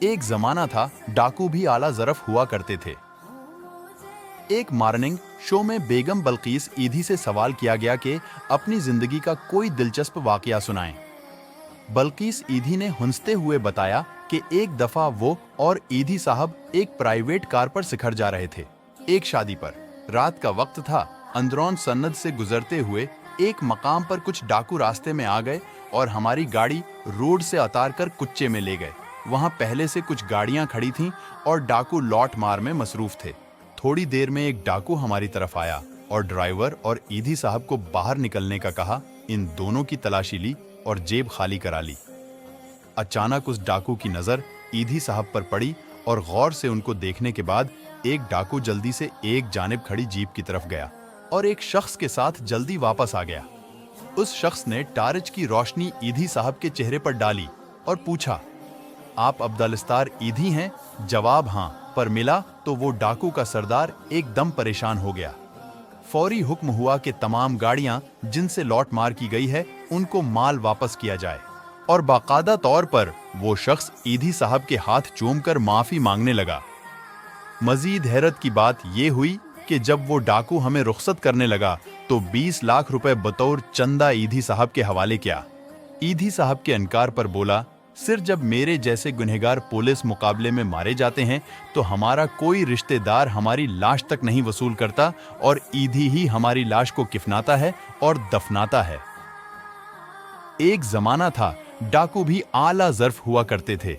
एक जमाना था, डाकू भी आला ज़रफ़ हुआ करते थे। एक मॉर्निंग शो में बेगम बल्कीस ईधी से सवाल किया गया कि अपनी जिंदगी का कोई दिलचस्प वाकया सुनाएं। बल्कीस ईधी ने हंसते हुए बताया कि एक दफा वो और ईधी साहब एक प्राइवेट कार पर शिखर जा रहे थे, एक शादी पर। रात का वक्त था। अंदरौन सन्नद से गुजरते हुए एक मकाम पर कुछ डाकू रास्ते में आ गए और हमारी गाड़ी रोड से उतार कर कुच्चे में ले गए। वहां पहले से कुछ गाड़ियां खड़ी थीं और डाकू लौट मार में मसरूफ थे। थोड़ी देर में एक डाकू हमारी तरफ आया और ड्राइवर और ईधी साहब को बाहर निकलने का कहा। इन दोनों की तलाशी ली और जेब खाली करा ली। अचानक उस डाकू की नजर ईधी साहब पर पड़ी और गौर से उनको देखने के बाद एक डाकू जल्दी से एक जानिब खड़ी जीप की तरफ गया और एक शख्स के साथ जल्दी वापस आ गया। उस शख्स ने टार्च की रोशनी ईधी साहब के चेहरे पर डाली और पूछा, आप अब्दुल-इस्तार ईधी हैं? जवाब हाँ पर मिला तो वो डाकू का सरदार एकदम परेशान हो गया। फौरी हुक्म हुआ कि तमाम गाड़ियां जिनसे लौट मार की गई है उनको माल वापस किया जाए और बाकायदा तौर पर वो शख्स ईधी साहब के हाथ चूमकर माफी मांगने लगा। मजीद हैरत की बात ये हुई कि जब वो डाकू हमें रुखसत करने लगा तो 20 लाख रुपए बतौर चंदा ईधी साहब के हवाले किया। ईधी साहब के इनकार पर बोला, सिर जब मेरे जैसे गुनहगार पुलिस मुकाबले में मारे जाते हैं तो हमारा कोई रिश्तेदार हमारी लाश तक नहीं वसूल करता और ईधी ही हमारी लाश को किफनाता है और दफनाता है। एक जमाना था, डाकू भी आला ज़र्फ हुआ करते थे।